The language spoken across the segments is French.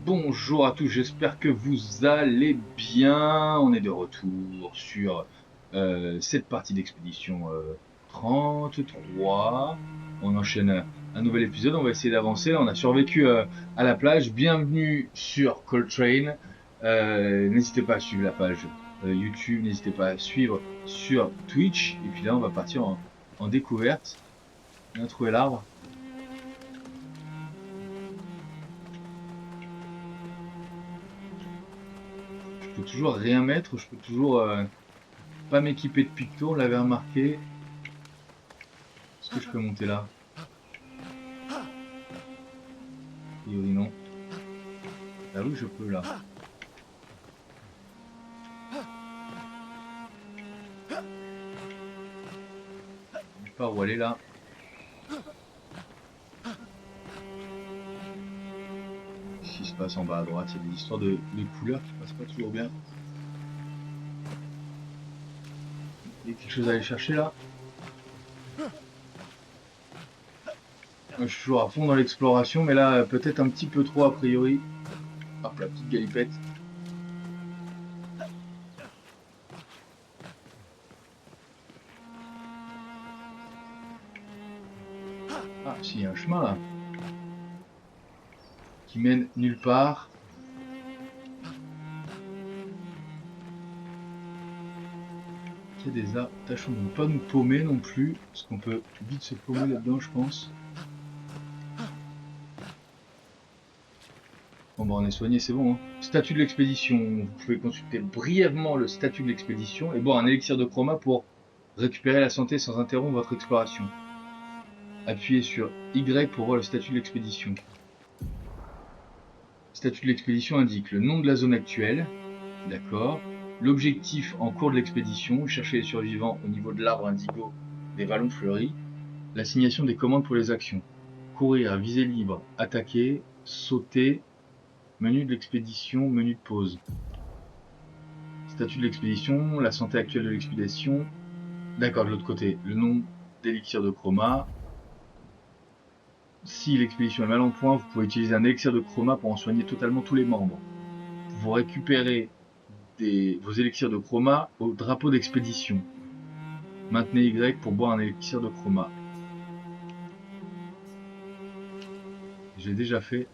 Bonjour à tous, j'espère que vous allez bien. On est de retour sur cette partie d'expédition 33. On enchaîne un nouvel épisode, on va essayer d'avancer. On a survécu à la plage. Bienvenue sur Coltrane. N'hésitez pas à suivre la page YouTube, n'hésitez pas à suivre sur Twitch. Et puis là, on va partir en découverte. On a trouvé l'arbre. Je peux toujours rien mettre, je peux toujours pas m'équiper de picto, on l'avait remarqué. Est-ce que je peux monter là? A priori non. Ah oui, je peux là. Je sais pas où aller là. Qu'est-ce qui se passe en bas à droite? Il y a des histoires de couleurs qui passent pas toujours bien. Il y a quelque chose à aller chercher là. Je suis toujours à fond dans l'exploration, mais là peut-être un petit peu trop a priori. Hop, la petite galipette. Ah, si, il y a un chemin là. Qui mène nulle part. Il y a des arbres. Tâchons de ne pas nous paumer non plus. Parce qu'on peut vite se paumer là-dedans, je pense. Bon, bah on est soigné, c'est bon. Hein. Statut de l'expédition. Vous pouvez consulter brièvement le statut de l'expédition et boire un élixir de chroma pour récupérer la santé sans interrompre votre exploration. Appuyez sur Y pour voir le statut de l'expédition. Statut de l'expédition indique le nom de la zone actuelle. D'accord. L'objectif en cours de l'expédition. Chercher les survivants au niveau de l'arbre indigo des vallons fleuris. L'assignation des commandes pour les actions. Courir, viser libre, attaquer, sauter. Menu de l'expédition, menu de pause. Statut de l'expédition, la santé actuelle de l'expédition. D'accord, de l'autre côté, le nom d'élixir de chroma. Si l'expédition est mal en point, vous pouvez utiliser un élixir de chroma pour en soigner totalement tous les membres. Vous récupérez vos élixirs de chroma au drapeau d'expédition. Maintenez Y pour boire un élixir de chroma. J'ai déjà fait.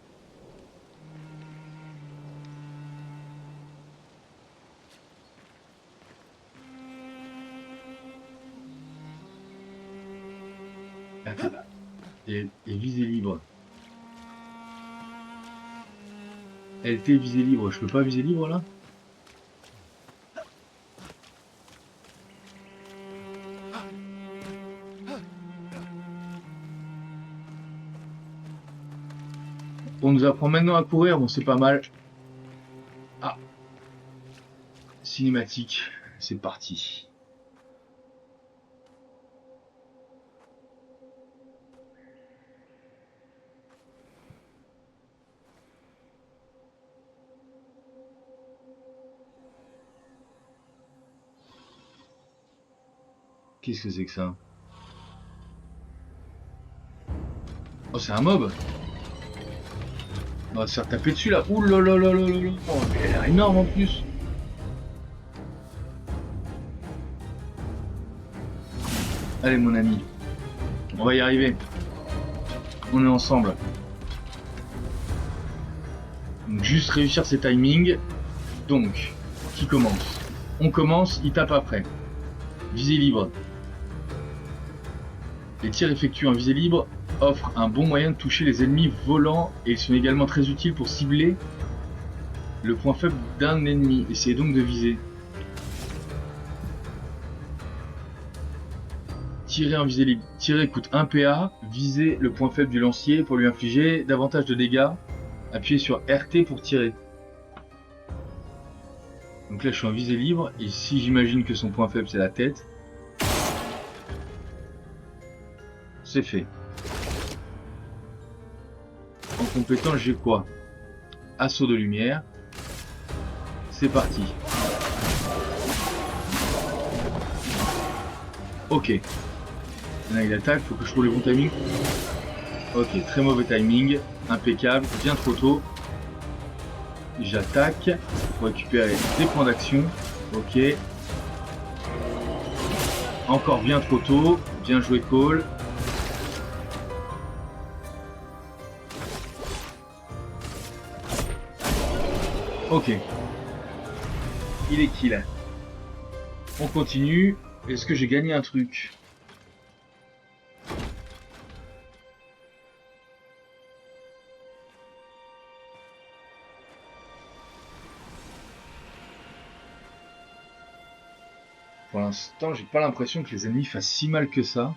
Et visée libre. LT visée libre. Je peux pas viser libre là? On nous apprend maintenant à courir, bon c'est pas mal. Ah. Cinématique, c'est parti. Qu'est-ce que c'est que ça? Oh, c'est un mob. On va se faire taper dessus là. Ouh là là là là là. Oh, mais elle a l'air énorme en plus. Allez mon ami. On va y arriver. On est ensemble. Donc juste réussir ses timings. Donc, qui commence? On commence, il tape après. Visée libre. Les tirs effectués en visée libre offrent un bon moyen de toucher les ennemis volants et ils sont également très utiles pour cibler le point faible d'un ennemi. Essayez donc de viser. Tirer en visée libre. Tirer coûte 1 PA. Viser le point faible du lancier pour lui infliger davantage de dégâts. Appuyez sur RT pour tirer. Donc là je suis en visée libre et si j'imagine que son point faible c'est la tête, c'est fait. En compétence j'ai quoi? Assaut de lumière. C'est parti. Ok. Là il attaque, faut que je trouve le bon timing. Ok, très mauvais timing. Impeccable, bien trop tôt. J'attaque pour récupérer des points d'action. Ok. Encore bien trop tôt. Bien joué, Cole. Ok. Il est kill. On continue. Est-ce que j'ai gagné un truc? Pour l'instant, j'ai pas l'impression que les ennemis fassent si mal que ça.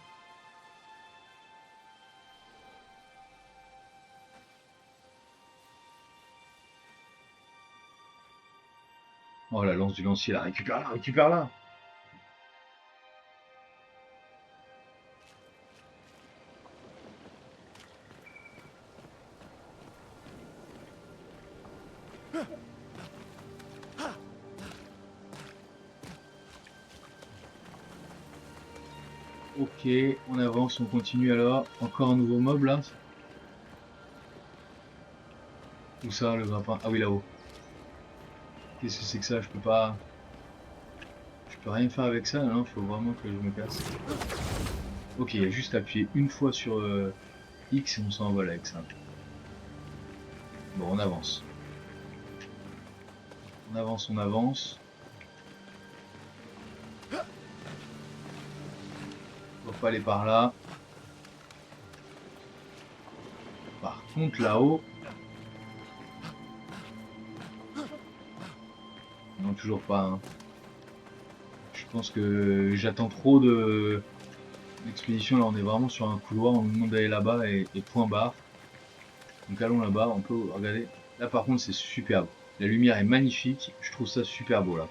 Oh, la lance du lancier, là, récupère-la, récupère-la. Ok, on avance, on continue alors. Encore un nouveau mob là. Où ça, le grappin? Ah oui, là-haut. Qu'est-ce que c'est que ça? Je peux pas... Je peux rien faire avec ça, non? Faut vraiment que je me casse. Ok, il y a juste à appuyer une fois sur X et on s'envole avec ça. Bon, on avance. On avance, on avance. On va pas aller par là. Par contre, là-haut... Non, toujours pas. Hein. Je pense que j'attends trop de... L'expédition, là, on est vraiment sur un couloir. On nous demande d'aller là-bas et point barre. Donc allons là-bas, on peut regarder. Là, par contre, c'est superbe. La lumière est magnifique. Je trouve ça super beau, là.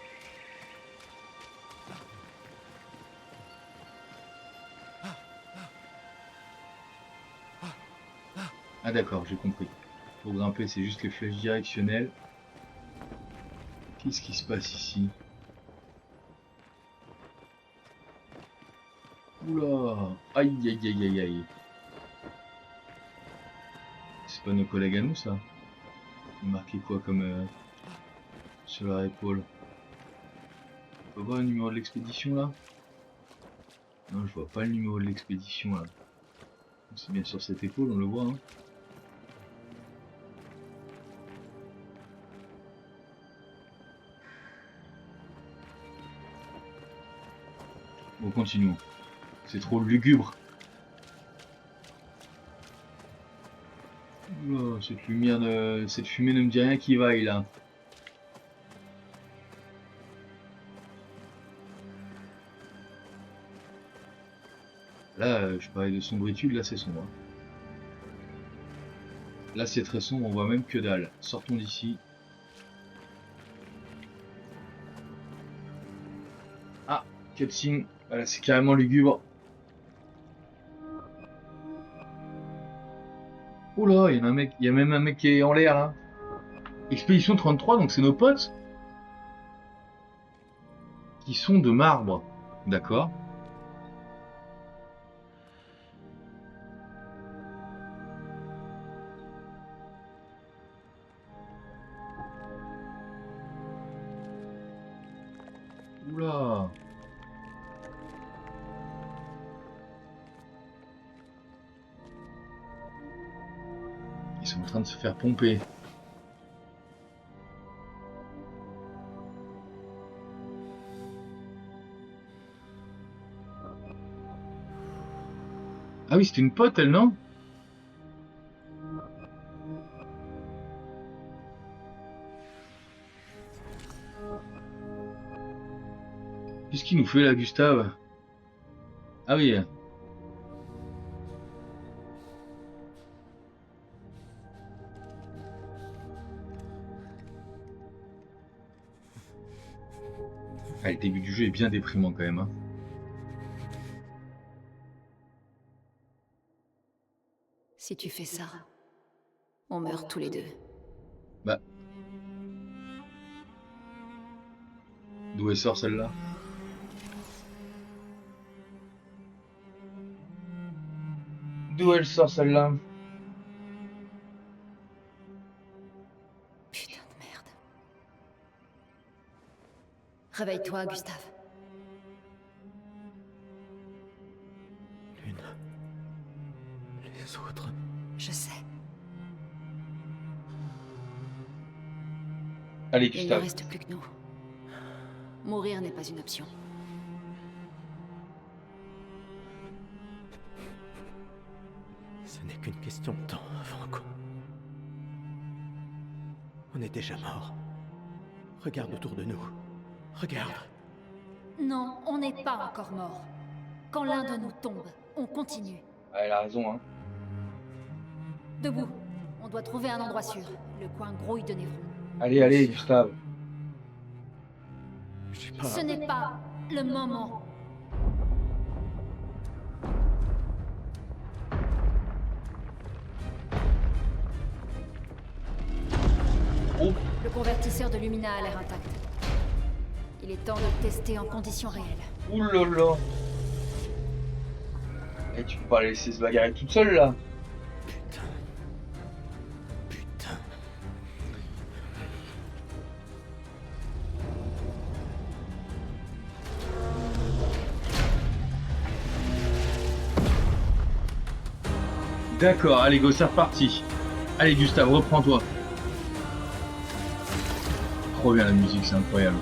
Ah d'accord, j'ai compris. Pour grimper, c'est juste les flèches directionnelles. Qu'est-ce qui se passe ici? Oula! Aïe aïe aïe aïe aïe. C'est pas nos collègues à nous, ça? Il est marqué quoi comme sur leur épaule? On peut voir le numéro de l'expédition, là? Non, je vois pas le numéro de l'expédition, là. C'est bien sur cette épaule, on le voit, hein. Bon, continuons. C'est trop lugubre. Oula, cette lumière de... Cette fumée ne me dit rien qui vaille, là. Là, je parlais de sombritude, là c'est sombre. Hein. Là c'est très sombre, on voit même que dalle. Sortons d'ici. Ah, cutscene. Voilà, c'est carrément lugubre. Oula, il y en a un mec, il y a même un mec qui est en l'air là. Expédition 33, donc c'est nos potes qui sont de marbre. D'accord. Oula. Ils sont en train de se faire pomper. Ah oui, c'était une pote elle, non? Qu'est-ce qu'il nous fait là, Gustave? Ah oui. Ah, le début du jeu est bien déprimant quand même. Hein. Si tu fais ça, on meurt tous les deux. Bah. D'où elle sort celle-là? D'où elle sort celle-là? Putain de merde. Réveille-toi, Gustave. Lune. Les autres. Je sais. Allez, Il ne Gustave. reste plus que nous. Mourir n'est pas une option. Ce n'est qu'une question de temps avant qu'on... On est déjà mort. Regarde autour de nous. Regarde. Non, on n'est pas encore mort. Quand l'un de nous tombe, on continue. Ah, elle a raison, hein. Debout. On doit trouver un endroit sûr. Le coin grouille de Névron. Allez, Gustave. J'ai pas... Ce n'est pas le moment. Oh, Le convertisseur de Lumina a l'air intact. Il est temps de le tester en conditions réelles. oulala. Et tu peux pas la laisser se bagarrer toute seule, là. Putain. Putain. D'accord, allez, go, c'est reparti. Allez, Gustave, reprends-toi. Trop bien la musique, c'est incroyable.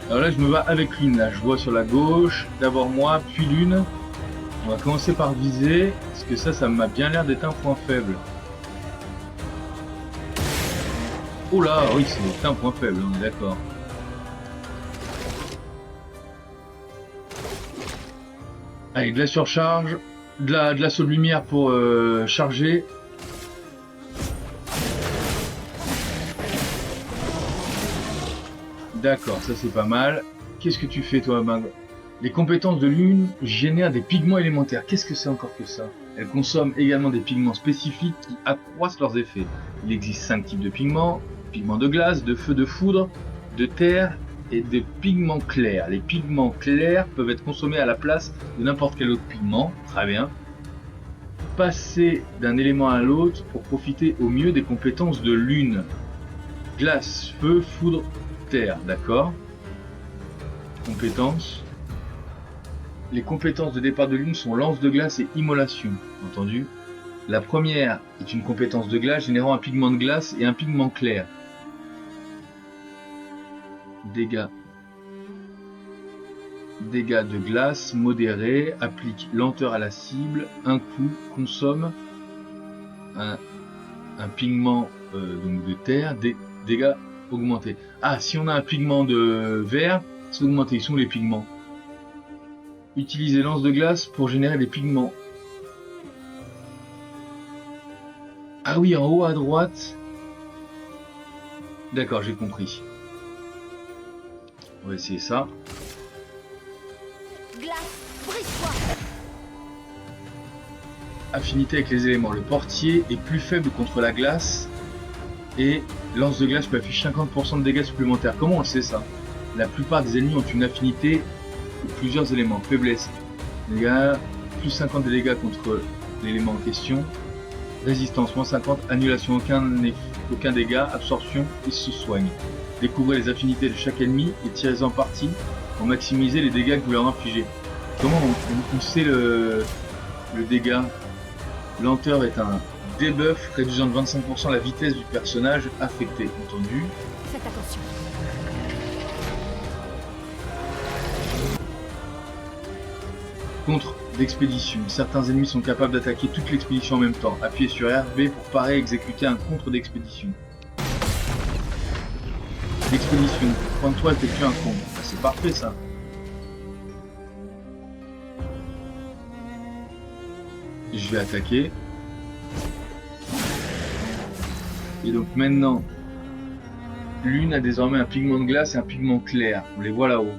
Alors là, je me bats avec Lune, là. Je vois sur la gauche, d'abord moi, puis Lune. On va commencer par viser, parce que ça m'a bien l'air d'être un point faible. Oh là, oui, c'est un point faible, on est d'accord. Allez, de la surcharge, de l'assaut de lumière pour charger. D'accord, ça c'est pas mal. Qu'est-ce que tu fais toi, Mag? Les compétences de Lune génèrent des pigments élémentaires. Qu'est-ce que c'est encore que ça? Elles consomment également des pigments spécifiques qui accroissent leurs effets. Il existe 5 types de pigments. Pigments de glace, de feu, de foudre, de terre et de pigments clairs. Les pigments clairs peuvent être consommés à la place de n'importe quel autre pigment. Très bien. Passer d'un élément à l'autre pour profiter au mieux des compétences de Lune. Glace, feu, foudre, terre. D'accord. Compétences. Les compétences de départ de Lune sont lance de glace et immolation. Entendu. La première est une compétence de glace générant un pigment de glace et un pigment clair. Dégâts. Dégâts de glace modérés, applique lenteur à la cible, un coup, consomme un pigment donc de terre, dégâts augmentés. Ah, si on a un pigment de verre, c'est augmenté. Ils sont les pigments. Utilisez lance de glace pour générer des pigments. Ah oui, en haut à droite. D'accord, j'ai compris. On va essayer ça. Glace, brise-toi! Affinité avec les éléments. Le portier est plus faible contre la glace et lance de glace peut afficher 50% de dégâts supplémentaires. Comment on le sait ça? La plupart des ennemis ont une affinité pour plusieurs éléments. Faiblesse, dégâts, plus 50 de dégâts contre l'élément en question. Résistance, moins 50, annulation, aucun dégât, absorption, il se soigne. Découvrez les affinités de chaque ennemi et tirez-en parti pour maximiser les dégâts que vous leur infligez. Comment on sait le dégât? Lenteur est un debuff réduisant de 25% la vitesse du personnage affecté. Entendu. Faites attention. Contre d'expédition. Certains ennemis sont capables d'attaquer toute l'expédition en même temps. Appuyez sur RB pour parer et exécuter un contre d'expédition. L'expédition. Prends toi effectue un contre. Ah, c'est parfait ça. Je vais attaquer. Et donc maintenant, Lune a désormais un pigment de glace et un pigment clair. On les voit là-haut.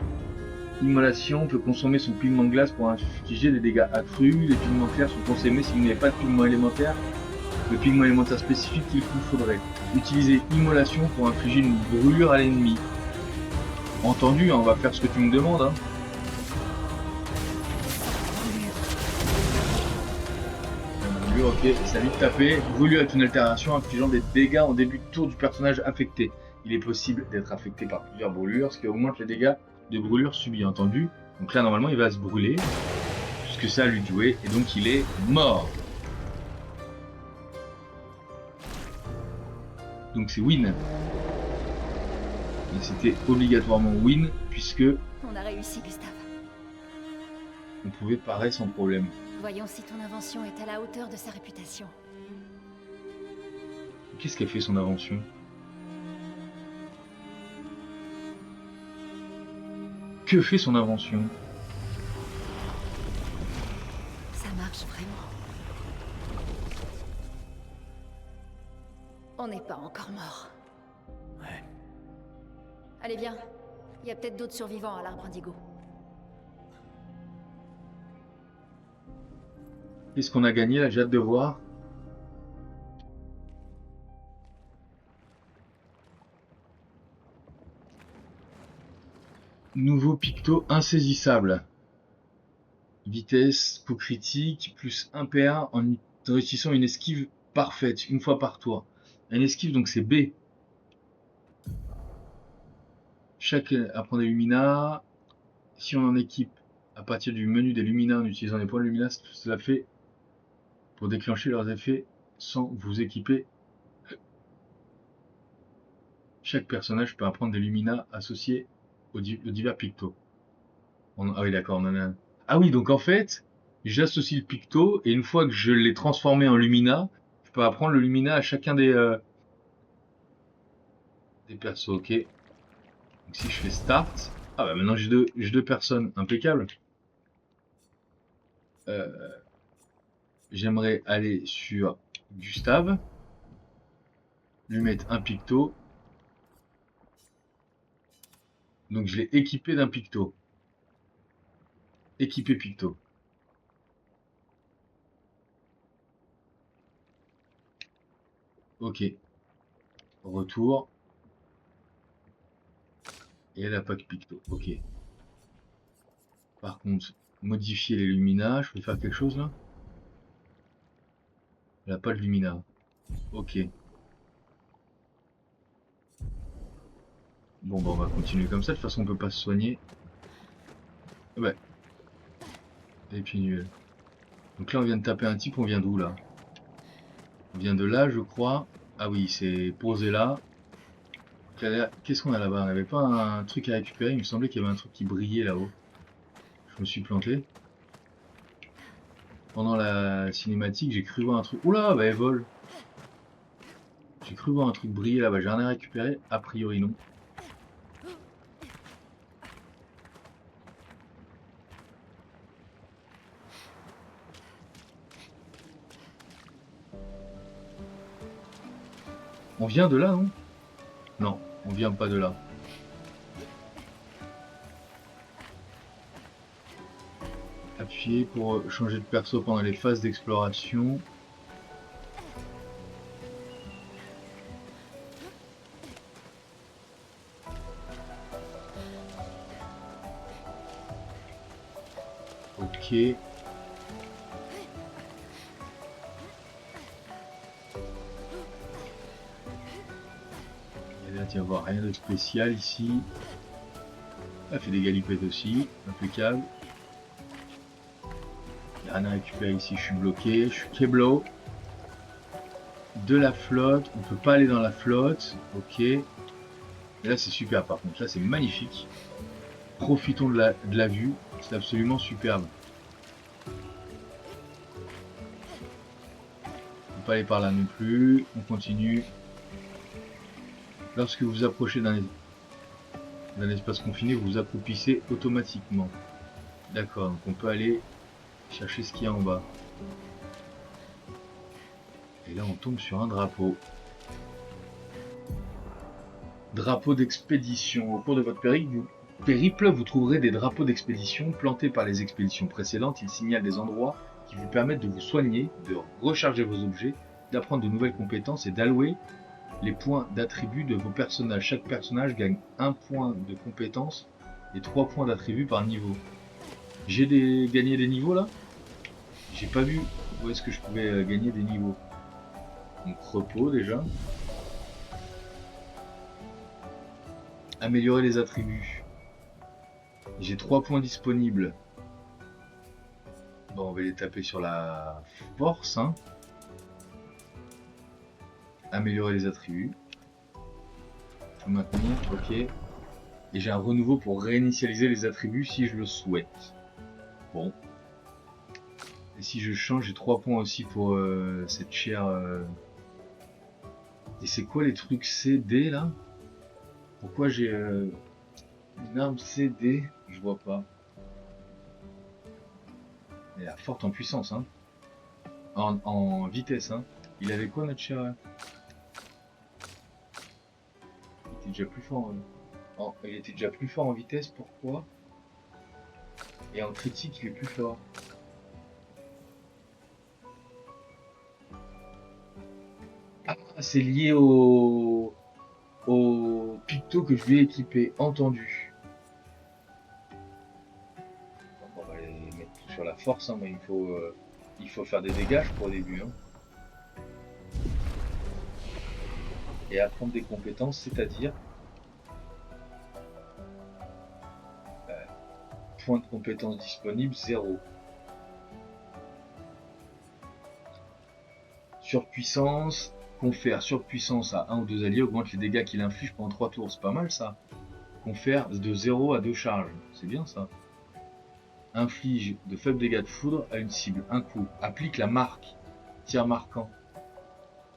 Immolation peut consommer son pigment de glace pour infliger des dégâts accrus. Les pigments clairs sont consommés si vous n'avez pas de pigment élémentaire. Le pigment élémentaire spécifique qu'il vous faudrait. Utilisez Immolation pour infliger une brûlure à l'ennemi. Entendu, hein, on va faire ce que tu me demandes. Hein. brûlure, ok. Ça lui taper. Brûlure est une altération infligeant des dégâts en début de tour du personnage affecté. Il est possible d'être affecté par plusieurs brûlures, ce qui augmente les dégâts de brûlure subis, entendu. Donc là, normalement, il va se brûler, puisque ça a lui joué, et donc il est mort. Donc c'est win. Et c'était obligatoirement win, puisque On a réussi, Gustave. on pouvait parer sans problème. Voyons si ton invention est à la hauteur de sa réputation. Qu'est-ce qu'a fait son invention? Que fait son invention? Ça marche vraiment. On n'est pas encore mort. Ouais. Allez, viens. Il y a peut-être d'autres survivants à l'arbre indigo. Qu'est-ce qu'on a gagné là? J'ai hâte de voir. Nouveau picto insaisissable. Vitesse, coup critique, plus 1 PA en réussissant une esquive parfaite, une fois par tour. Une esquive, donc c'est B. Chaque apprend des Lumina. Si on en équipe à partir du menu des Lumina en utilisant les points de Lumina, cela fait pour déclencher leurs effets sans vous équiper. Chaque personnage peut apprendre des Lumina associés aux divers pictos. Ah oui, d'accord, on en a un. Ah oui, donc en fait, j'associe le picto, et une fois que je l'ai transformé en Lumina, je peux apprendre le Lumina à chacun des persos, ok. Donc si je fais Start, ah bah maintenant j'ai deux personnes, impeccable. J'aimerais aller sur Gustave, lui mettre un picto. Donc je l'ai équipé d'un picto. Équipé picto. Ok. Retour. Et elle a pas de picto. Ok. Par contre, modifier les Lumina, je peux faire quelque chose là? Elle a pas de Lumina. Ok. Bon bah on va continuer comme ça, de toute façon on peut pas se soigner. Ouais. Et puis donc là on vient de taper un type, on vient d'où là? On vient de là je crois. Ah oui, c'est posé là. Qu'est-ce qu'on a là-bas? On n'avait pas un truc à récupérer, il me semblait qu'il y avait un truc qui brillait là-haut. Je me suis planté. Pendant la cinématique, j'ai cru voir un truc. Oula, bah elle vole. J'ai cru voir un truc briller là-bas, j'ai rien à récupérer? A priori non. On vient de là, non? Non, on vient pas de là. Appuyez pour changer de perso pendant les phases d'exploration. Ok. Et là, tiens, voir rien de spécial ici. Elle fait des galipettes aussi, impeccable. Il n'y a rien à récupérer ici, je suis bloqué, je suis keblo. De la flotte, on peut pas aller dans la flotte, ok. Et là c'est super par contre, là c'est magnifique. Profitons de la vue, c'est absolument superbe. On peut pas aller par là non plus, on continue. Lorsque vous approchez d'un espace confiné, vous vous accroupissez automatiquement. D'accord, donc on peut aller chercher ce qu'il y a en bas. Et là on tombe sur un drapeau. Drapeau d'expédition. Au cours de votre périple, vous trouverez des drapeaux d'expédition plantés par les expéditions précédentes. Ils signalent des endroits qui vous permettent de vous soigner, de recharger vos objets, d'apprendre de nouvelles compétences et d'allouer les points d'attribut de vos personnages. Chaque personnage gagne 1 point de compétence et 3 points d'attribut par niveau. J'ai gagné des niveaux là? J'ai pas vu. où est-ce que je pouvais gagner des niveaux. Donc repos déjà. Améliorer les attributs. J'ai 3 points disponibles. Bon, on va les taper sur la force. Hein. Améliorer les attributs. Faut maintenir, ok. Et j'ai un renouveau pour réinitialiser les attributs si je le souhaite. Bon. Et si je change, j'ai 3 points aussi pour cette chair. Et c'est quoi les trucs CD là? Pourquoi j'ai une arme CD? Je vois pas. Elle est forte en puissance, hein. En vitesse, hein. Il avait quoi notre chair? Il était déjà plus fort. Il était déjà plus fort en vitesse, pourquoi? Et en critique, il est plus fort. Ah, c'est lié au picto que je lui ai équipé, entendu. On va les mettre tout sur la force, hein, mais il faut faire des dégâts pour au début. Hein. Et apprendre des compétences, c'est-à-dire point de compétence disponible, 0. Surpuissance, confère surpuissance à 1 ou 2 alliés, augmente les dégâts qu'il inflige pendant 3 tours. C'est pas mal ça. Confère de 0 à 2 charges. C'est bien ça. Inflige de faibles dégâts de foudre à une cible. Un coup. Applique la marque. Tir marquant.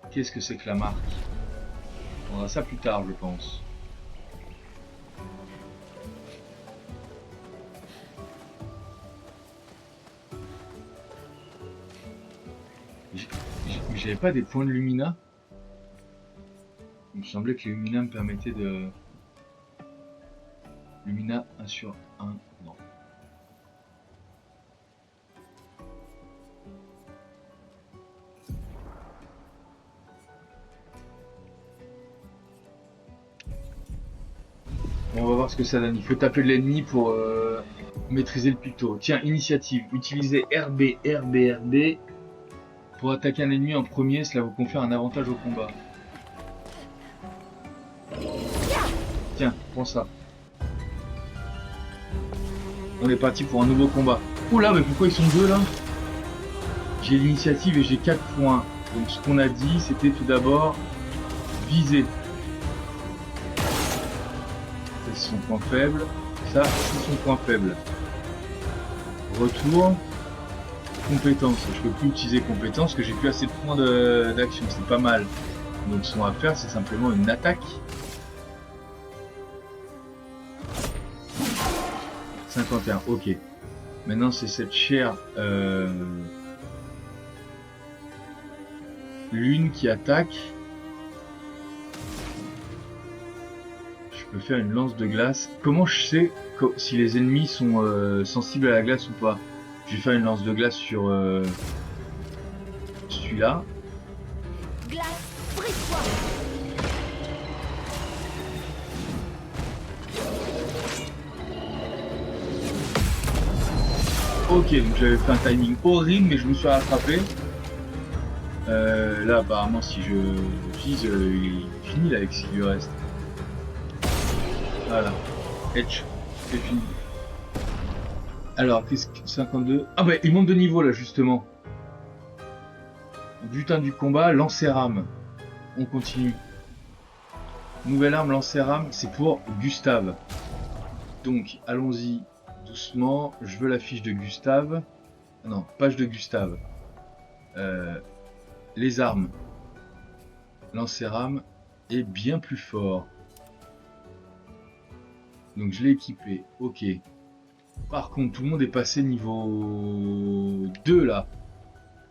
Qu'est-ce que c'est que la marque? On verra ça plus tard, je pense. J'avais pas des points de Lumina? Il me semblait que les Lumina me permettaient de... Lumina 1 sur 1, non. Bon, on va voir ce que ça donne. Il faut taper de l'ennemi pour maîtriser le picto. Tiens, initiative. Utilisez RB, RB, RB pour attaquer un ennemi en premier. Cela vous confère un avantage au combat. Tiens, prends ça. On est parti pour un nouveau combat. Oh là, mais pourquoi ils sont deux là? J'ai l'initiative et j'ai 4 points. Donc ce qu'on a dit, c'était tout d'abord viser. Ça, c'est son point faible. Ça, c'est son point faible. Retour. Compétences. Je peux plus utiliser compétences parce que j'ai plus assez de points d'action. C'est pas mal. Donc ce qu'on va faire, c'est simplement une attaque. 51, ok. Maintenant, c'est cette chair lune qui attaque. Je peux faire une lance de glace. Comment je sais si les ennemis sont sensibles à la glace ou pas? Je vais faire une lance de glace sur celui-là. Glace, brise-toi. Ok, donc j'avais fait un timing horrible, mais je me suis rattrapé. Là, apparemment, si je vise, il finit là avec ce qu'il lui reste. Voilà. Edge, c'est fini. Alors, qu'est-ce que 52? Ah bah, il monte de niveau là, justement. Butin du combat, lancer-rame. On continue. Nouvelle arme, lancer-rame, c'est pour Gustave. Donc, allons-y doucement. Je veux la fiche de Gustave. Ah non, page de Gustave. Les armes. Lancer-rame est bien plus fort. Donc je l'ai équipé. Ok. Par contre, tout le monde est passé niveau 2 là.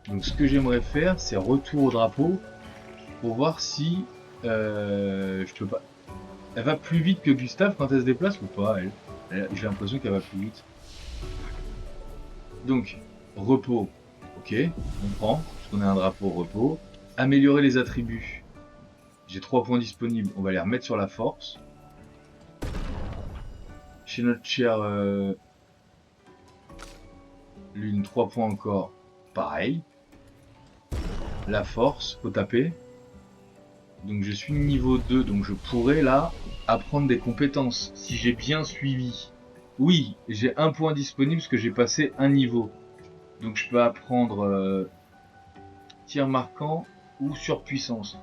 Donc ce que j'aimerais faire, c'est retour au drapeau pour voir si je peux pas. Elle va plus vite que Gustave quand elle se déplace ou pas, elle j'ai l'impression qu'elle va plus vite. Donc, repos. Ok, on prend, parce qu'on a un drapeau repos. Améliorer les attributs. J'ai 3 points disponibles, on va les remettre sur la force. Chez notre chère lune, 3 points encore, pareil. la force, faut taper. Donc je suis niveau 2, donc je pourrais là apprendre des compétences, si j'ai bien suivi. Oui, j'ai un point disponible parce que j'ai passé un niveau. Donc je peux apprendre tir marquant ou surpuissance.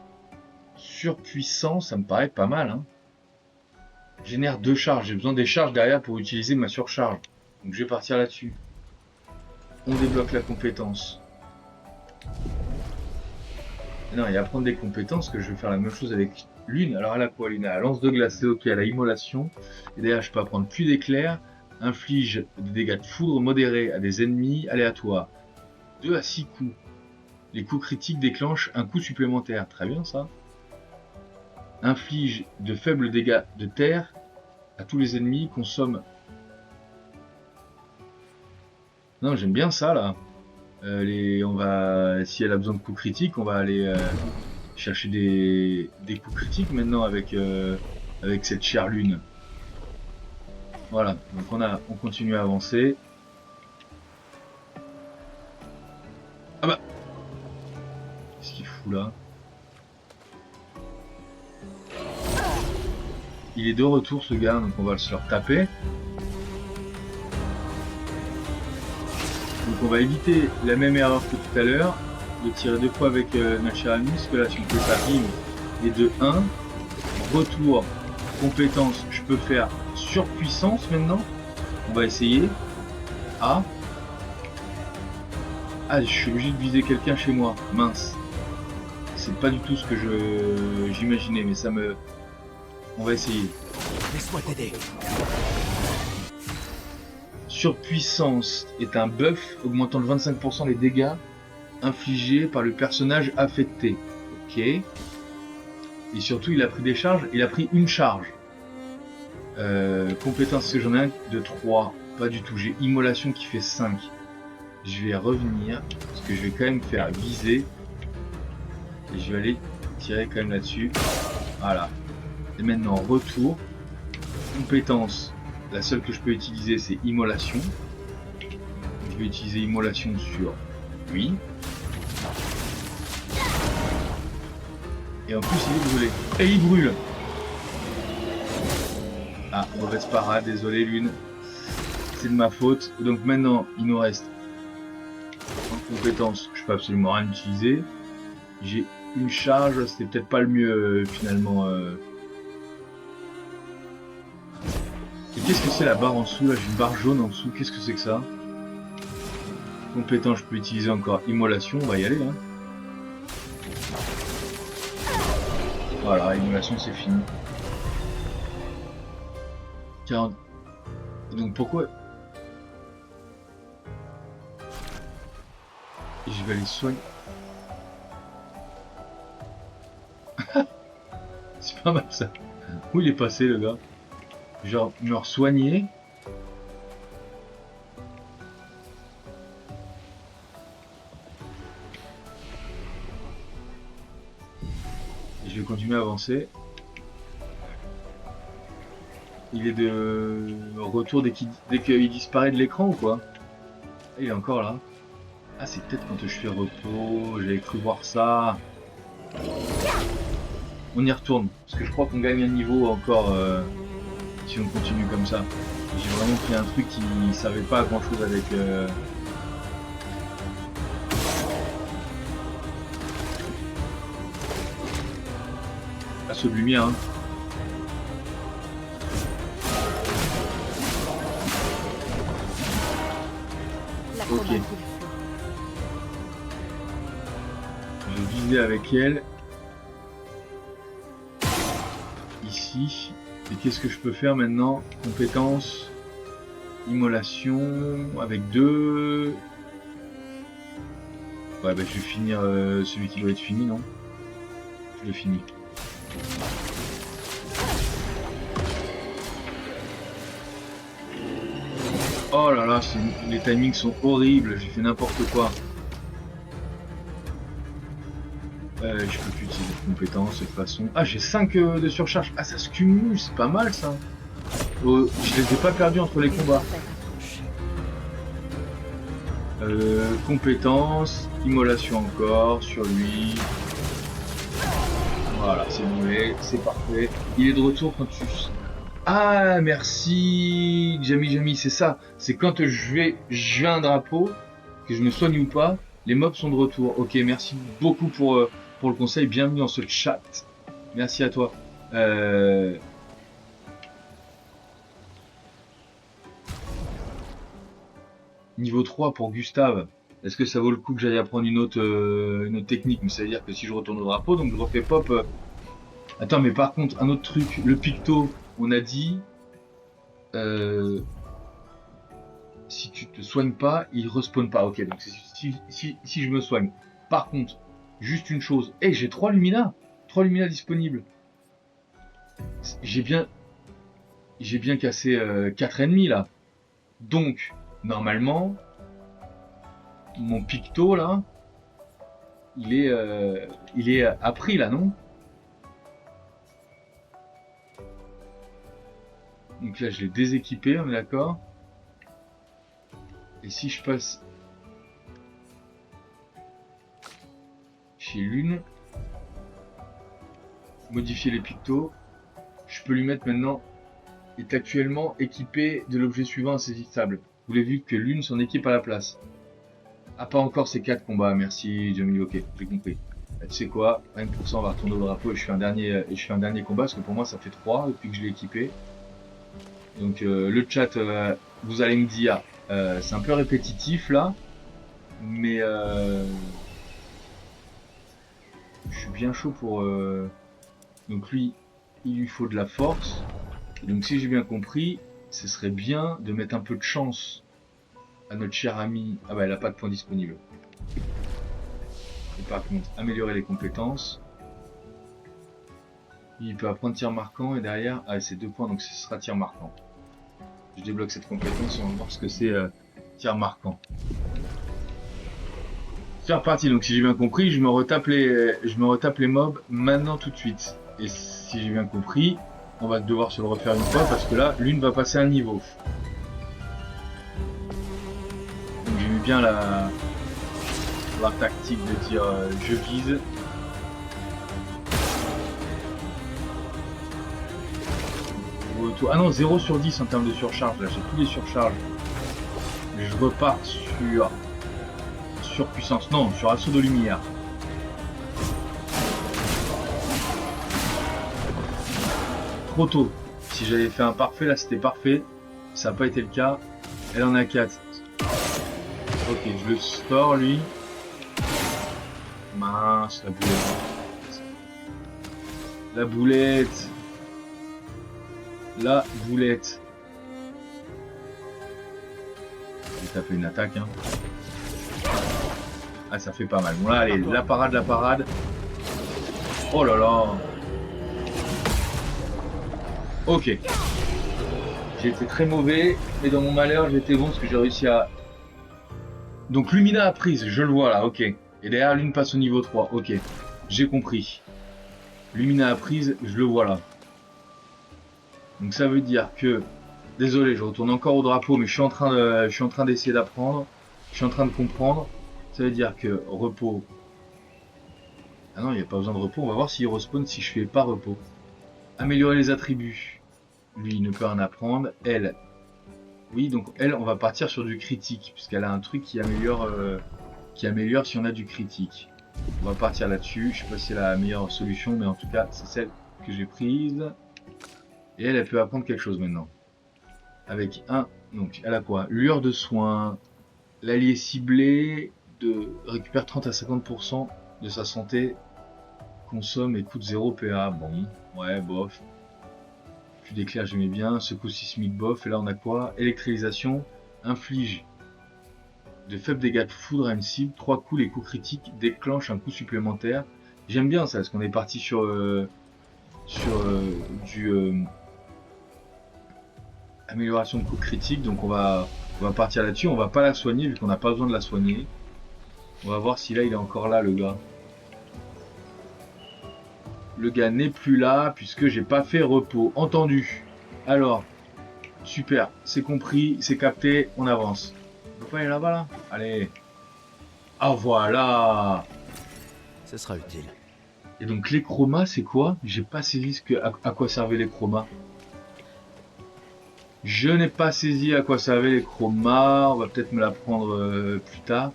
Surpuissance, ça me paraît pas mal. Hein. Génère 2 charges, j'ai besoin des charges derrière pour utiliser ma surcharge. Donc je vais partir là-dessus. On débloque la compétence. Non, et apprendre des compétences, que je vais faire la même chose avec Lune. Alors elle a quoi, Lune? Elle a lance de glace, c'est ok, elle a immolation. Et d'ailleurs, je peux apprendre pluie d'éclairs, inflige des dégâts de foudre modérés à des ennemis aléatoires. 2 à 6 coups. Les coups critiques déclenchent un coup supplémentaire. Très bien ça. Inflige de faibles dégâts de terre à tous les ennemis, consomme... Non, j'aime bien ça là. On va, si elle a besoin de coups critiques, on va aller chercher des coups critiques maintenant avec cette chère lune. Voilà, donc on continue à avancer. Ah bah, qu'est-ce qu'il fout là? Il est de retour ce gars, donc on va se leur taper. Donc on va éviter la même erreur que tout à l'heure, de tirer 2 fois avec notre cher ami, parce que là si on fait ça, bim, et de 1, retour, compétence, je peux faire surpuissance maintenant, on va essayer, ah, je suis obligé de viser quelqu'un chez moi, mince, c'est pas du tout ce que j'imaginais, mais ça me... On va essayer. Laisse-moi t'aider. Surpuissance est un buff augmentant de 25% les dégâts infligés par le personnage affecté. Ok. Et surtout, il a pris des charges. Il a pris une charge. Compétence, que j'en ai un de 3. Pas du tout. J'ai immolation qui fait 5. Je vais revenir. Parce que je vais quand même faire viser. Et je vais aller tirer quand même là-dessus. Voilà. Et maintenant, retour. Compétence. La seule que je peux utiliser, c'est immolation. Je vais utiliser immolation sur lui. Et en plus, il est brûlé. Et il brûle. Ah, mauvaise parade, désolé Lune. C'est de ma faute. Donc maintenant, il nous reste en compétence. Je peux absolument rien utiliser. J'ai une charge, c'était peut-être pas le mieux finalement. Et qu'est-ce que c'est la barre en dessous là? J'ai une barre jaune en dessous, qu'est-ce que c'est que ça? Compétent, je peux utiliser encore immolation, on va y aller hein. Voilà, immolation c'est fini. 40. Donc pourquoi? Et je vais aller soigner. C'est pas mal ça. Où il est passé le gars? Genre me soigner. Et je vais continuer à avancer. Il est de retour dès qu'il disparaît de l'écran ou quoi? Il est encore là. Ah c'est peut-être quand je fais repos, j'avais cru voir ça. On y retourne, parce que je crois qu'on gagne un niveau encore si on continue comme ça. J'ai vraiment pris un truc qui servait pas à grand chose avec... La saut de lumière. Hein. Ok. Je vais viser avec elle. Ici. Et qu'est-ce que je peux faire maintenant? Compétence, immolation, avec 2. Ouais, bah je vais finir celui qui doit être fini, non? Je l'ai fini. Oh là là, les timings sont horribles, j'ai fait n'importe quoi. Je peux plus utiliser de compétences de toute façon. Ah, j'ai 5 de surcharge. Ah, ça se cumule, c'est pas mal ça. Je les ai pas perdus entre les combats. Compétences, immolation encore sur lui. Voilà, c'est bon, c'est parfait. Il est de retour quand tu... Ah, merci, Jamie, c'est ça. C'est quand je vais à un drapeau, que je me soigne ou pas, les mobs sont de retour. Ok, merci beaucoup pour le conseil. Bienvenue dans ce chat. Merci à toi. Niveau 3 pour Gustave. Est-ce que ça vaut le coup que j'aille apprendre une autre technique? Mais ça veut dire que si je retourne au drapeau, donc je refais pop. Attends, mais par contre, un autre truc, le picto, on a dit... si tu te soignes pas, il respawn pas. Ok, donc si je me soigne. Par contre, juste une chose. Hey, j'ai 3 Lumina. 3 Lumina disponibles. J'ai bien cassé 4 ennemis là. Donc, normalement, mon picto là, il est appris là, non? Donc là, je l'ai déséquipé, on est d'accord? Et si je passe chez Lune, modifier les pictos, je peux lui mettre maintenant, est actuellement équipé de l'objet suivant insaisissable. Vous l'avez vu que Lune s'en équipe à la place. Ah, pas encore ces 4 combats, merci Jamie, ok, j'ai compris. Là, tu sais quoi, rien que pour ça, on va retourner au drapeau et je fais un dernier combat, parce que pour moi ça fait 3 depuis que je l'ai équipé. Donc le chat, vous allez me dire, c'est un peu répétitif là, mais je suis bien chaud pour... Donc lui, il lui faut de la force. Donc si j'ai bien compris, ce serait bien de mettre un peu de chance à notre cher ami. Ah bah elle a pas de points disponibles. Et par contre, améliorer les compétences. Il peut apprendre tir marquant et derrière, ah c'est 2 points donc ce sera tir marquant. Je débloque cette compétence et on va voir ce que c'est tir marquant. C'est reparti, donc si j'ai bien compris, je me retape les mobs maintenant tout de suite. Et si j'ai bien compris, on va devoir se le refaire une fois parce que là, Lune va passer un niveau. Donc j'ai mis bien la tactique de dire je vise. Ah non, 0 sur 10 en termes de surcharge, là j'ai tous les surcharges. Je repars sur puissance, non, sur assaut de lumière. Trop tôt. Si j'avais fait un parfait, là c'était parfait. Ça n'a pas été le cas. Elle en a 4. Ok, je le store lui. Mince, la boulette. La boulette. La boulette. J'ai tapé une attaque. Hein. Ah, ça fait pas mal. Bon là, allez, la parade. Oh là là. Ok. J'ai été très mauvais, mais dans mon malheur, j'ai été bon parce que j'ai réussi à... Donc Lumina a prise, je le vois là, ok. Et derrière, Lune passe au niveau 3, ok. J'ai compris. Lumina a prise, je le vois là. Donc ça veut dire que... Désolé, je retourne encore au drapeau, mais je suis en train d'essayer d'apprendre. Je suis en train de comprendre. Ça veut dire que repos... Ah non, il n'y a pas besoin de repos. On va voir s'il respawn si je fais pas repos. Améliorer les attributs. Lui, il ne peut rien apprendre. Elle... Oui, donc elle, on va partir sur du critique, puisqu'elle a un truc qui améliore si on a du critique. On va partir là-dessus. Je sais pas si c'est la meilleure solution, mais en tout cas, c'est celle que j'ai prise. Et elle peut apprendre quelque chose maintenant. Avec un... Donc, elle a quoi? Lueur de soin. L'allié ciblé récupère 30 à 50% de sa santé. Consomme et coûte 0 PA. Bon, ouais, bof. Plus d'éclair, j'aimais bien. Secours sismique, bof. Et là, on a quoi? Électrisation. Inflige de faibles dégâts de foudre à une cible. 3 coups, les coups critiques déclenchent un coup supplémentaire. J'aime bien ça, parce qu'on est parti sur du... amélioration de coups critiques, donc on va partir là-dessus. On va pas la soigner vu qu'on n'a pas besoin de la soigner. On va voir si là il est encore là, le gars. Le gars n'est plus là puisque j'ai pas fait repos. Entendu. Alors, super, c'est compris, c'est capté, on avance. On peut pas aller là-bas là? Allez. Ah voilà. Ce sera utile. Et donc les chromas, c'est quoi? J'ai pas saisi à quoi servaient les chromas. Je n'ai pas saisi à quoi servaient les chromas. On va peut-être me l'apprendre plus tard.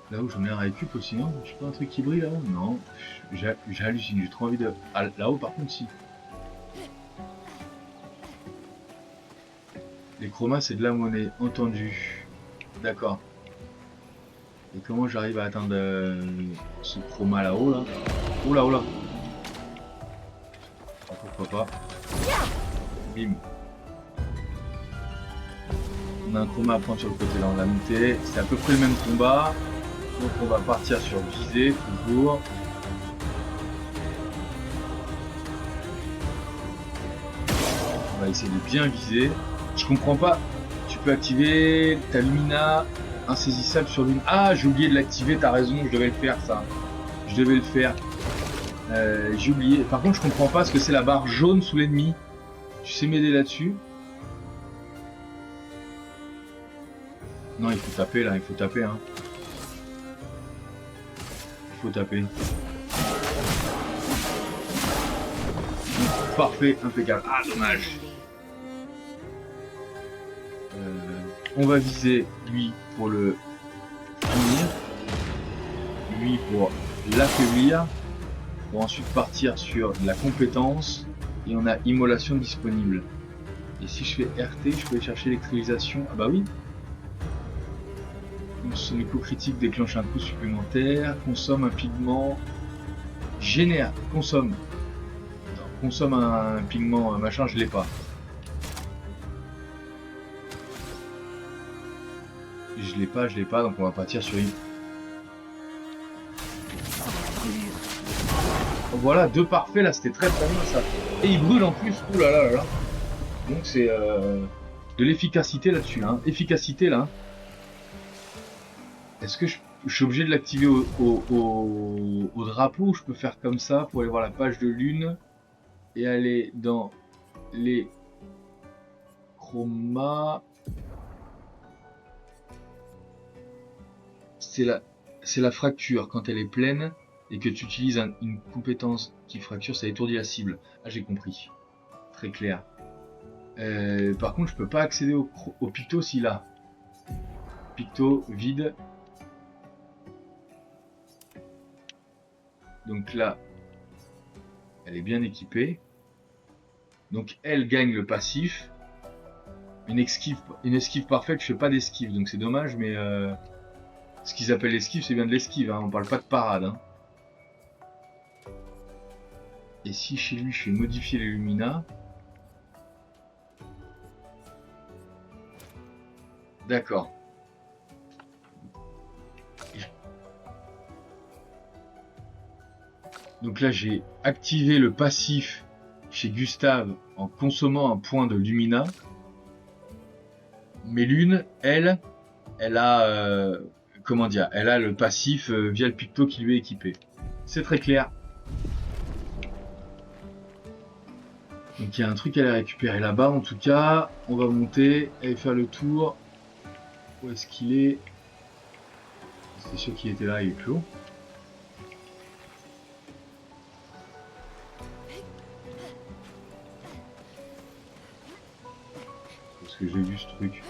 Là où j'en ai un récup aussi, non? Je sais pas un truc qui brille là-haut? Non. J'hallucine, j'ai trop envie de... Ah, là-haut par contre, si. Les chromas, c'est de la monnaie, entendu. D'accord. Et comment j'arrive à atteindre ce chroma là-haut là? Oula, oula. Ah, pourquoi pas. Bim. On a un chroma à prendre sur le côté là, on l'a monté. C'est à peu près le même combat. Donc on va partir sur viser, toujours. On va essayer de bien viser. Je comprends pas. Tu peux activer ta Lumina insaisissable sur l'une. Ah, j'ai oublié de l'activer, t'as raison, je devais le faire ça. Je devais le faire. J'ai oublié. Par contre, je comprends pas ce que c'est la barre jaune sous l'ennemi. Tu sais m'aider là-dessus? Non, il faut taper là, il faut taper hein. Il faut taper. Parfait, impeccable. Ah, dommage. On va viser lui pour le finir. Lui pour l'affaiblir. Pour ensuite partir sur la compétence. Et on a immolation disponible. Et si je fais RT, je peux aller chercher l'électrisation. Ah bah oui. Son écho critique déclenche un coup supplémentaire. Consomme un pigment. Génère. Consomme. Non, consomme un pigment machin, je l'ai pas. Je l'ai pas, donc on va partir sur une. Voilà, deux parfaits là, c'était très très bien ça. Et il brûle en plus, ouh là là là là. Donc c'est de l'efficacité là-dessus, hein. Efficacité là. Est-ce que je suis obligé de l'activer au drapeau ou je peux faire comme ça pour aller voir la page de lune et aller dans les chromas. C'est la fracture quand elle est pleine et que tu utilises une compétence qui fracture, ça étourdit la cible. Ah, j'ai compris. Très clair. Par contre, je peux pas accéder au picto s'il a. Picto vide. Donc là, elle est bien équipée. Donc elle gagne le passif. Une esquive parfaite, je fais pas d'esquive, donc c'est dommage, mais ce qu'ils appellent l'esquive, c'est bien de l'esquive, hein, on parle pas de parade. Hein. Et si chez lui, je fais modifier les Lumina. D'accord. Donc là, j'ai activé le passif chez Gustave en consommant un point de Lumina. Mais Lune, elle a... comment dire? Elle a le passif via le picto qui lui est équipé. C'est très clair. Donc il y a un truc à aller récupérer là-bas. En tout cas, on va monter et faire le tour. Où est-ce qu'il est? C'est sûr qu'il était là, il est clos. Parce que j'ai vu ce truc.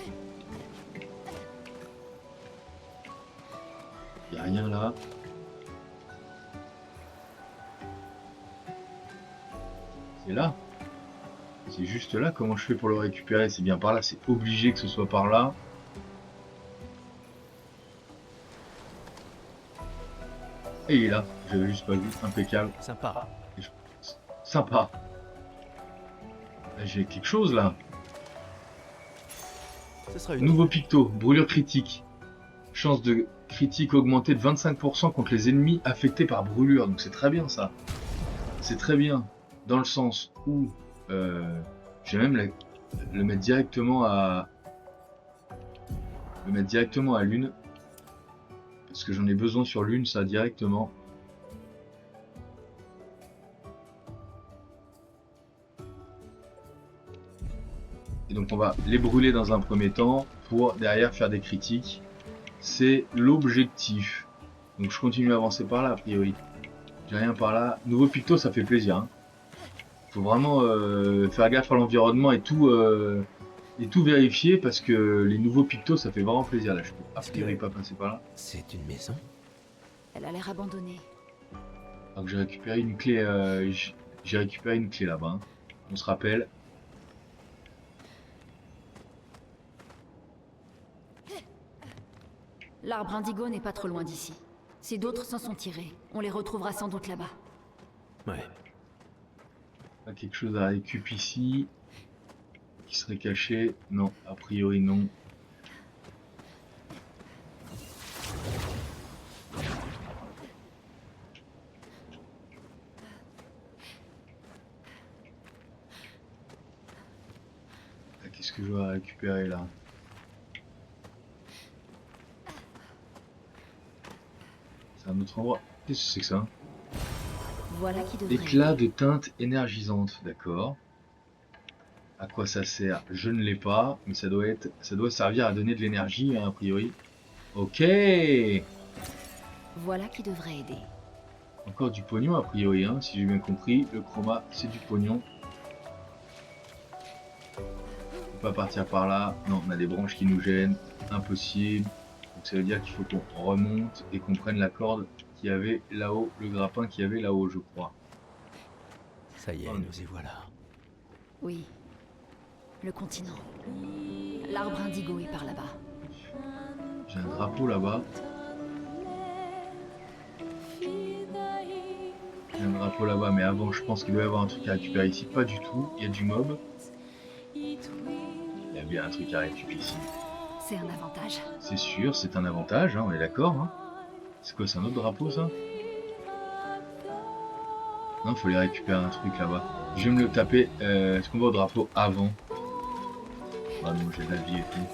Il n'y a rien là. C'est là. C'est juste là. Comment je fais pour le récupérer? C'est bien par là. C'est obligé que ce soit par là. Et il est là. J'avais juste pas vu. Impeccable. Sympa. Sympa. J'ai quelque chose là. Ce sera une Nouveau picto. Brûlure critique. Chance de critique augmentée de 25% contre les ennemis affectés par brûlure. Donc c'est très bien ça. C'est très bien. Dans le sens où je vais même le mettre directement à lune. Parce que j'en ai besoin sur lune, ça directement. Et Donc on va les brûler dans un premier temps pour derrière faire des critiques. C'est l'objectif. Donc je continue à avancer par là a priori. J'ai rien par là. Nouveau picto, ça fait plaisir. Hein. Faut vraiment faire gaffe à l'environnement et tout vérifier parce que les nouveaux pictos, ça fait vraiment plaisir. Là, je peux a priori pas passer par là. C'est une maison? Elle a l'air abandonnée. Donc j'ai récupéré une clé. J'ai récupéré une clé là-bas. Hein. On se rappelle. L'arbre indigo n'est pas trop loin d'ici. Si d'autres s'en sont tirés, on les retrouvera sans doute là-bas. Ouais. Pas quelque chose à récup ici. Qui serait caché? Non, a priori non. Qu'est-ce que je dois récupérer là? C'est un autre endroit. Qu'est-ce que c'est que ça? Voilà qui devrait... Éclat de teinte énergisante, d'accord. À quoi ça sert? Je ne l'ai pas, mais ça doit servir à donner de l'énergie, hein, a priori. Ok. Voilà qui devrait aider. Encore du pognon, a priori, hein, si j'ai bien compris. Le chroma, c'est du pognon. On peut pas partir par là. Non, on a des branches qui nous gênent. Impossible. Donc ça veut dire qu'il faut qu'on remonte et qu'on prenne la corde qu'il y avait là-haut, le grappin qu'il y avait là-haut, je crois. Ça y est, nous y voilà. Oui. Le continent. L'arbre indigo est par là-bas. J'ai un drapeau là-bas. J'ai un drapeau là-bas, mais avant, je pense qu'il doit y avoir un truc à récupérer ici. Pas du tout. Il y a du mob. Il y a bien un truc à récupérer ici. C'est un avantage. C'est sûr, c'est un avantage, hein, on est d'accord. Hein. C'est quoi, c'est un autre drapeau, ça? Non, faut aller récupérer un truc là-bas. Je vais me le taper. Est-ce qu'on va au drapeau avant? Ah non, j'ai de la vie et tout.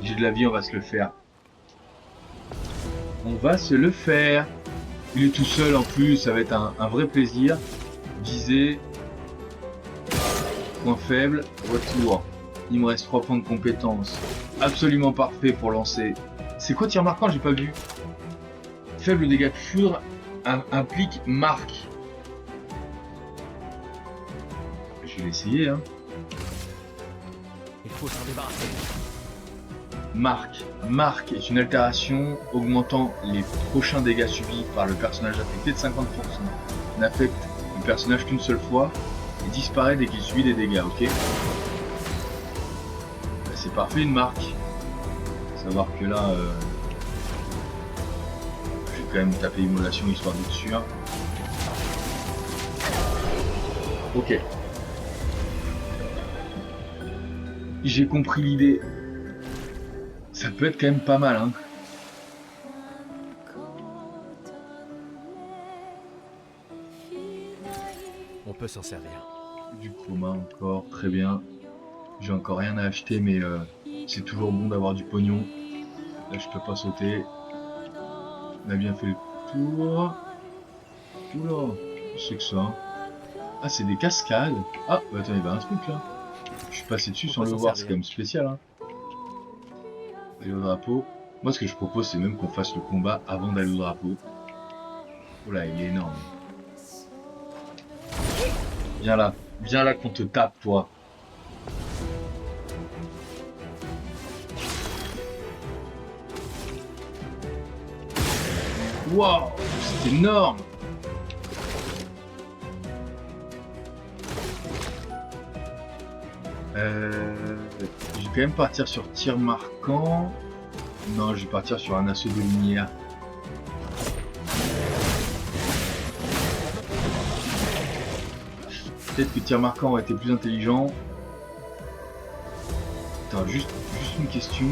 J'ai de la vie, on va se le faire. On va se le faire. Il est tout seul en plus, ça va être un vrai plaisir. Viser. Point faible, retour. Il me reste 3 points de compétence. Absolument parfait pour lancer. C'est quoi tir marquant? J'ai pas vu. Faible dégâts de foudre implique marque. Je vais l'essayer, hein. Il faut s'en débarrasser. Marque. Marque est une altération augmentant les prochains dégâts subis par le personnage affecté de 50%. N'affecte le personnage qu'une seule fois et disparaît dès qu'il subit des dégâts, ok? Bah, c'est parfait, une marque. Faut savoir que là, je vais quand même taper immolation histoire d'être sûr. Ok. J'ai compris l'idée. Ça peut être quand même pas mal, hein. On peut s'en servir. Du chroma encore, très bien. J'ai encore rien à acheter, mais c'est toujours bon d'avoir du pognon. Là, je peux pas sauter. On a bien fait le tour. Oula, c'est que ça. Ah, c'est des cascades. Ah, bah attends, il y avait un truc là. Je suis passé dessus sans le voir, c'est quand même spécial, hein. Aller au drapeau. Moi, ce que je propose, c'est même qu'on fasse le combat avant d'aller au drapeau. Oh là, il est énorme. Viens là qu'on te tape, toi. Waouh, c'est énorme. Je vais quand même partir sur tir marquant. Non, je vais partir sur un assaut de lumière. Peut-être que tir marquant aurait été plus intelligent. Attends, juste une question.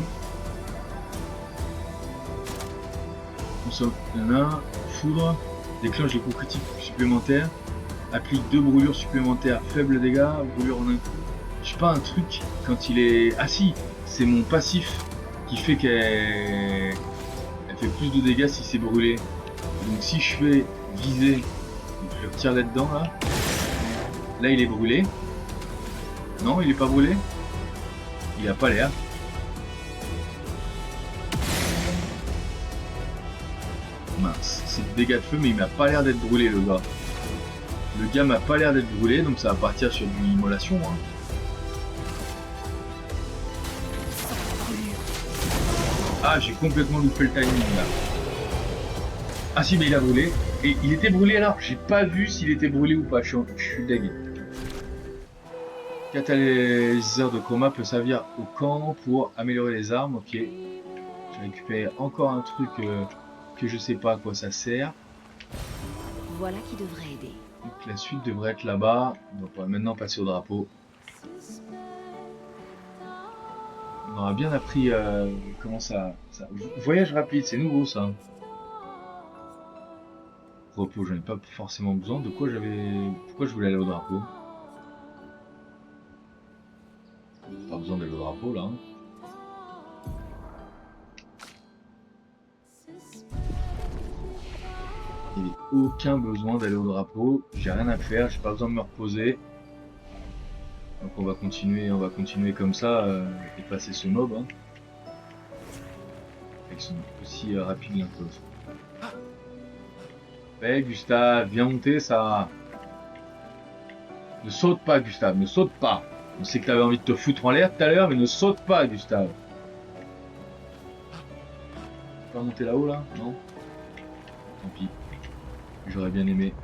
Consomme un foudre, déclenche des coups critiques supplémentaires, applique 2 brûlures supplémentaires, faible dégâts, brûlure en un coup. Je sais pas, un truc quand il est... Ah si, c'est mon passif qui fait qu'elle fait plus de dégâts si c'est brûlé. Donc si je fais viser, donc je retire là-dedans là. Là il est brûlé. Non, il est pas brûlé. Il a pas l'air. Mince, c'est du dégât de feu, mais il m'a pas l'air d'être brûlé, le gars. Le gars m'a pas l'air d'être brûlé, donc ça va partir sur de l'immolation. Hein. Ah, j'ai complètement loupé le timing là. Ah si, mais il a brûlé. Et il était brûlé alors, j'ai pas vu s'il était brûlé ou pas, je suis deg. Catalyseur de coma peut servir au camp pour améliorer les armes, ok. J'ai récupéré encore un truc que je sais pas à quoi ça sert. Voilà qui devrait aider. Donc la suite devrait être là-bas, donc on va maintenant passer au drapeau. On aura bien appris comment ça... Voyage rapide, c'est nouveau ça. Repos, j'en ai pas forcément besoin. De quoi pourquoi je voulais aller au drapeau? Pas besoin d'aller au drapeau là. Il n'y a aucun besoin d'aller au drapeau. J'ai rien à faire, j'ai pas besoin de me reposer. Donc on va continuer comme ça et passer ce mob. Hein. Ils sont aussi rapides l'un que l'autre. Hey Gustave, viens monter ça. Ne saute pas Gustave, ne saute pas. On sait que t'avais envie de te foutre en l'air tout à l'heure, mais ne saute pas Gustave. Tu vas monter là-haut là? Non? Tant pis. J'aurais bien aimé.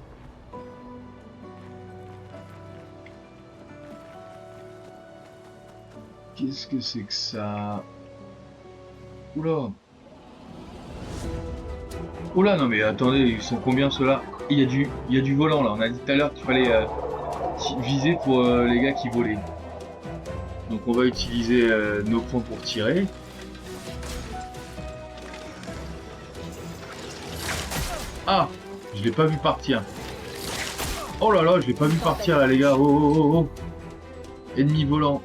Qu'est-ce que c'est que ça? Oula! Oula, non mais attendez, ils sont combien ceux-là? Il y a du volant là, on a dit tout à l'heure qu'il fallait viser pour les gars qui volaient. Donc on va utiliser nos points pour tirer. Ah! Je l'ai pas vu partir. Oh là là, je l'ai pas vu partir là les gars, oh. Ennemis volants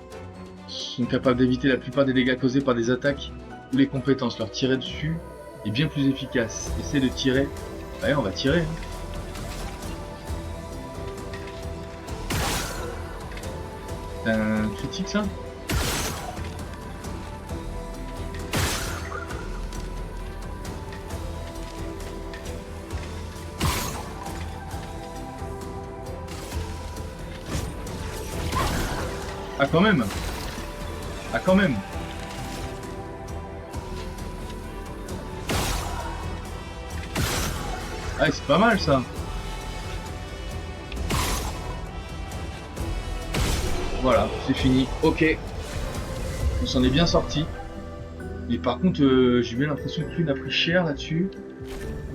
sont capables d'éviter la plupart des dégâts causés par des attaques ou les compétences. Leur tirer dessus est bien plus efficace. Essaye de tirer. Ouais, on va tirer. Hein. Un critique ça? Ah quand même. Ah quand même. Ah c'est pas mal ça. Voilà, c'est fini. Ok. On s'en est bien sorti. Mais par contre, j'ai bien l'impression que Lune a pris cher là-dessus.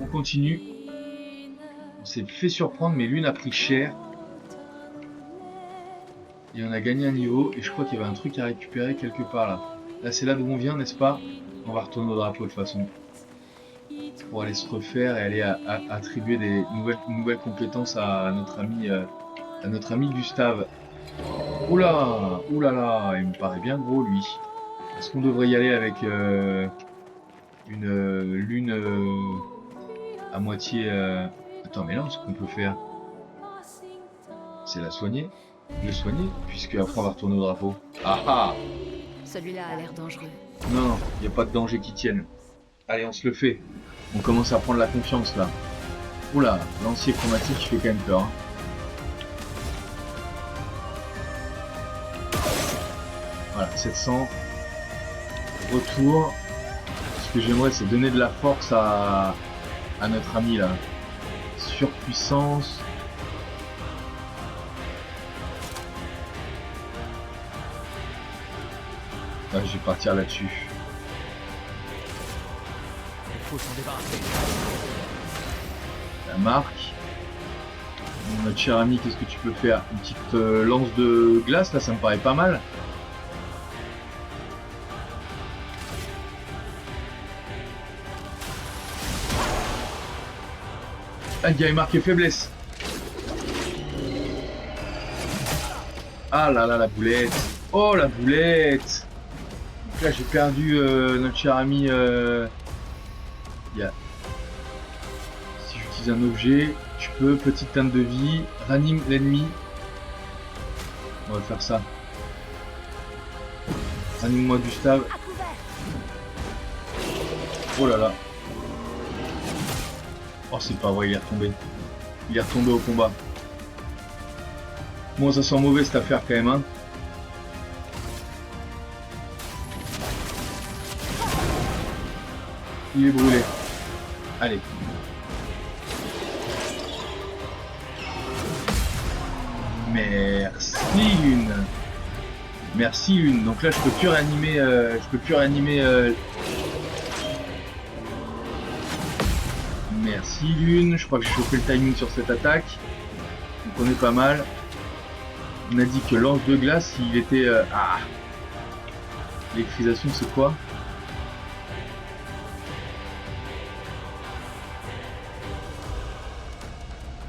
On continue. On s'est fait surprendre, mais Lune a pris cher. Et on a gagné un niveau. Et je crois qu'il y avait un truc à récupérer quelque part là. Là, c'est là d'où on vient, n'est-ce pas? On va retourner au drapeau de toute façon. Pour aller se refaire et aller attribuer des nouvelles compétences à notre ami Gustave. Oula, oulala, il me paraît bien gros lui. Est-ce qu'on devrait y aller avec une lune à moitié Attends, mais là, ce qu'on peut faire, c'est la soigner, le soigner, puisque après on va retourner au drapeau. Ah ah! Celui-là a l'air dangereux. Non, il n'y a pas de danger qui tienne. Allez, on se le fait. On commence à prendre la confiance là. Oula, lancier chromatique, il fait quand même peur. Hein. Voilà, 700. Retour. Ce que j'aimerais, c'est donner de la force à notre ami là. Surpuissance. Ah, je vais partir là-dessus. Il faut s'en débarrasser. La marque. Notre cher ami, qu'est-ce que tu peux faire? Une petite lance de glace là, ça me paraît pas mal. Ah, il y a marqué faiblesse. Ah là là, la boulette. Oh la boulette. Donc là j'ai perdu notre cher ami. Si j'utilise un objet, je peux, petite teinte de vie, ranime l'ennemi. On va faire ça. Anime-moi Gustave. À couvert. Oh là là. Oh, c'est pas vrai, il est retombé. Il est retombé au combat. Bon, ça sent mauvais cette affaire quand même, hein. Il est brûlé. Allez. Merci Lune. Merci Lune. Donc là, je peux plus réanimer. Merci Lune. Je crois que j'ai chopé le timing sur cette attaque. Donc on est pas mal. On a dit que lance de glace, il était. Ah. L'électrisation, c'est quoi?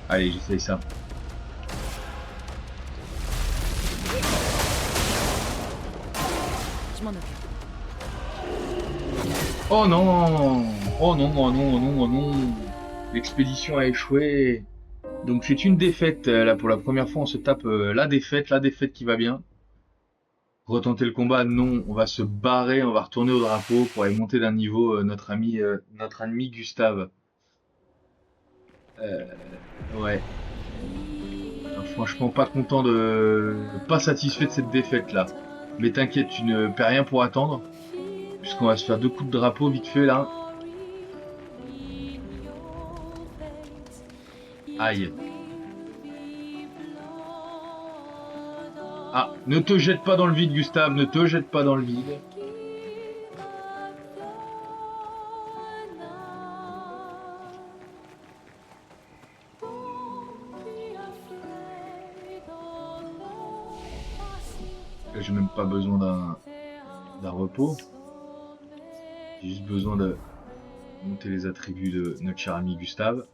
Allez, j'essaye ça. Je m'en occupe. Oh non! Oh non, oh non, oh non, oh non! L'expédition a échoué. Donc c'est une défaite. Là, pour la première fois, on se tape la défaite qui va bien. Retenter le combat, non. On va se barrer, on va retourner au drapeau pour aller monter d'un niveau notre ennemi Gustave. Euh, ouais. Franchement, pas content pas satisfait de cette défaite là. Mais t'inquiète, tu ne perds rien pour attendre. Puisqu'on va se faire 2 coups de drapeau vite fait là. Aïe. Ah, ne te jette pas dans le vide, Gustave, ne te jette pas dans le vide. Là, j'ai même pas besoin d'un repos. J'ai juste besoin de monter les attributs de notre cher ami Gustave,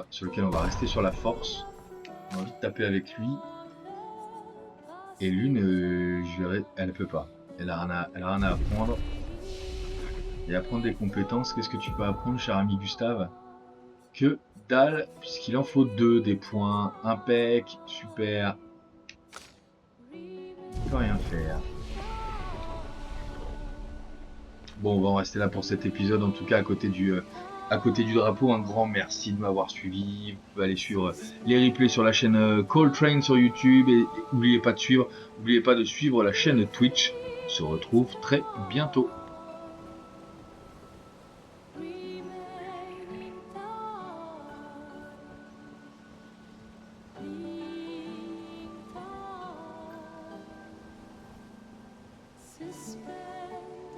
sur lequel on va rester sur la force. On va vite taper avec lui. Et Lune, je verrai, elle peut pas. Elle a rien à apprendre. Et apprendre des compétences, qu'est-ce que tu peux apprendre, cher ami Gustave? Que dalle, puisqu'il en faut 2 des points. Impec, super. On peut rien faire. Bon, on va en rester là pour cet épisode. En tout cas, à côté du drapeau, un grand merci de m'avoir suivi. Vous pouvez aller suivre les replays sur la chaîne Coltrane sur YouTube. Et n'oubliez pas de suivre la chaîne Twitch. On se retrouve très bientôt.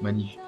Magnifique.